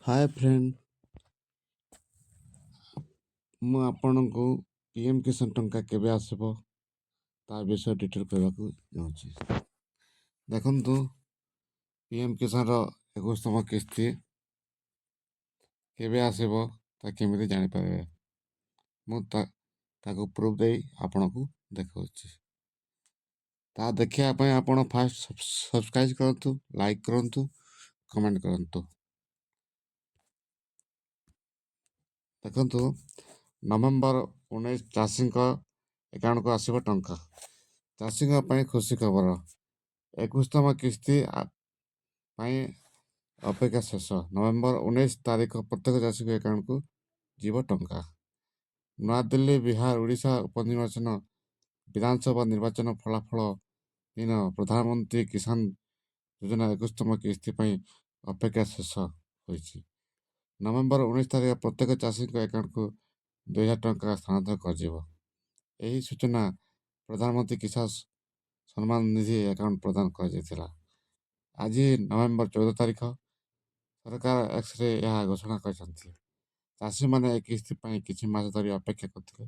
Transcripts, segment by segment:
Hi friend, ମୁଁ ଆପଣଙ୍କୁ PM କିଷାନ ଟଙ୍କା କେବେ ଆସିବ ତା ବିଷୟରେ ଡିଟେଲ୍ କହିବାକୁ ଯାଉଛି। ଦେଖନ୍ତୁ, ପିଏମ୍ କିଷାନର 21ତମ କିସ୍ତି କେବେ ଆସିବ ତା କେମିତି ଜାଣିପାରିବେ। ମୁଁ ତାକୁ ପ୍ରୁଫ୍ ଦେଇ ଆପଣଙ୍କୁ ଦେଖାଉଛି। ତା ଦେଖିବା ପାଇଁ ଆପଣ ଫାଷ୍ଟ ସବସ୍କ୍ରାଇବ୍ କରନ୍ତୁ, ଲାଇକ୍ କରନ୍ତୁ, କମେଣ୍ଟ କରନ୍ତୁ। ଦେଖନ୍ତୁ, ନଭେମ୍ବର 19 ଚାଷୀଙ୍କ ଆକାଉଣ୍ଟକୁ ଆସିବ ଟଙ୍କା। ଚାଷୀଙ୍କ ପାଇଁ ଖୁସି ଖବର, 21ତମ କିସ୍ତି ପାଇଁ ଅପେକ୍ଷା ଶେଷ। ନଭେମ୍ବର 19 ତାରିଖ ପ୍ରତ୍ୟେକ ଚାଷୀଙ୍କ ଆକାଉଣ୍ଟକୁ ଯିବ ଟଙ୍କା। ନୂଆଦିଲ୍ଲୀ, ବିହାର, ଓଡ଼ିଶା ଉପନିର୍ବାଚନ, ବିଧାନସଭା ନିର୍ବାଚନ ଫଳାଫଳ ଦିନ ପ୍ରଧାନମନ୍ତ୍ରୀ କିଷାନ ଯୋଜନା 21ତମ କିସ୍ତି ପାଇଁ ଅପେକ୍ଷା ଶେଷ ହୋଇଛି। ନଭେମ୍ବର 19 ତାରିଖ ପ୍ରତ୍ୟେକ ଚାଷୀଙ୍କ ଆକାଉଣ୍ଟକୁ 2000 ଟଙ୍କା ସ୍ଥାନାନ୍ତର କରାଯିବ। ଏହି ସୂଚନା ପ୍ରଧାନମନ୍ତ୍ରୀ କିଷାନ ସମ୍ମାନ ନିଧି ଆକାଉଣ୍ଟ ପ୍ରଦାନ କରାଯାଇଥିଲା। ଆଜି ନଭେମ୍ବର 14 ତାରିଖ ସରକାର ଏକ୍ସରେ ଏହା ଘୋଷଣା କରିଛନ୍ତି। ଚାଷୀମାନେ ଏ କିସ୍ତି ପାଇଁ କିଛି ମାସ ଧରି ଅପେକ୍ଷା କରିଥିଲେ।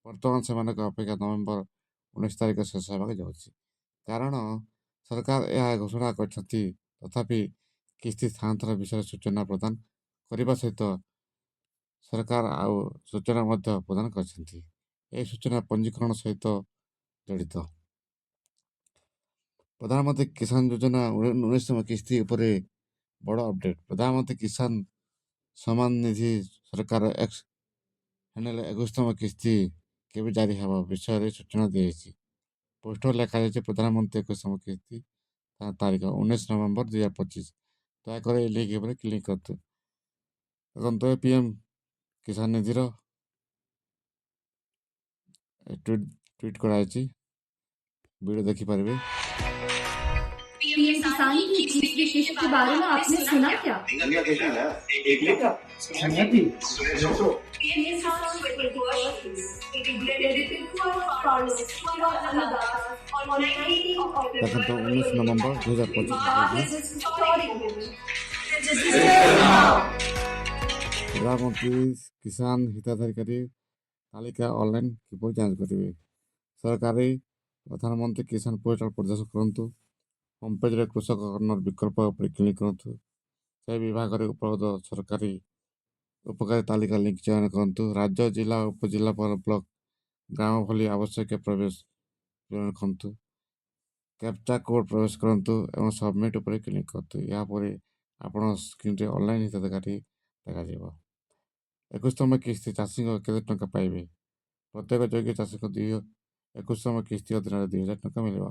ବର୍ତ୍ତମାନ ସେମାନଙ୍କ ଅପେକ୍ଷା ନଭେମ୍ବର 19 ତାରିଖ ଶେଷ ହେବାକୁ ଯାଉଛି। କାରଣ ସରକାର ଏହା ଘୋଷଣା କରିଛନ୍ତି, ତଥାପି କିସ୍ତି ସ୍ଥାନାନ୍ତର ବିଷୟରେ ସୂଚନା ପ୍ରଦାନ କରିବା ସହିତ ସରକାର ଆଉ ସୂଚନା ମଧ୍ୟ ପ୍ରଦାନ କରିଛନ୍ତି। ଏହି ସୂଚନା ପଞ୍ଜୀକରଣ ସହିତ ଜଡ଼ିତ। ପ୍ରଧାନମନ୍ତ୍ରୀ କିଷାନ ଯୋଜନା 19ତମ କିସ୍ତି ଉପରେ ବଡ଼ ଅପଡେଟ୍। ପ୍ରଧାନମନ୍ତ୍ରୀ କିଷାନ ସମ୍ମାନ ନିଧି ସରକାର ଏକ୍ସ ହ୍ୟାଣ୍ଡେଲ୍ 21ତମ କିସ୍ତି କେବେ ଜାରି ହେବ ବିଷୟରେ ସୂଚନା ଦିଆଯାଇଛି। ପୋଷ୍ଟରେ ଲେଖାଯାଇଛି, ପ୍ରଧାନମନ୍ତ୍ରୀ 21ତମ କିସ୍ତି ତାରିଖ 19 ନଭେମ୍ବର 2025। ଦୟାକରି ଏହି ଲିଙ୍କ ଉପରେ କ୍ଲିକ୍ କରନ୍ତୁ। ଦେଖନ୍ତୁ, ପିଏମ୍ କିଷାନ ନିଧିର ट्वीट कराई वीडियो देखिपारे। पीएम किसान की जीत की किस्त के बारे में आपने सुना क्या? देखो 19 नवंबर 2025 प्रधानमंत्री किसान हिताधिकारी तालिका ऑनलाइन किपर जांच करेंगे। सरकारी प्रधानमंत्री किसान पोर्टल प्रदर्शन करंतु। होम पेज रे कृषक कर्नर विकल्प पर क्लिक करंतु। से विभाग रे उपलब्ध सरकारी उपकारी तालिका लिंक चयन करंतु। राज्य, जिला, उपजिला, ब्लॉक, गांव भली आवश्यक प्रवेश चयन करंतु। कैप्चा कोड प्रवेश करंतु एवं सबमिट पर क्लिक करंतु। या परे आपण स्क्रीन रे ऑनलाइन हिताधिकारी देखा जिवो। 21तम किस्ती चाषी केते टंका पाइबे। प्रत्येक योग्य चाषी को 21तम किस्ती अधीन 2000 टंका मिलेगा।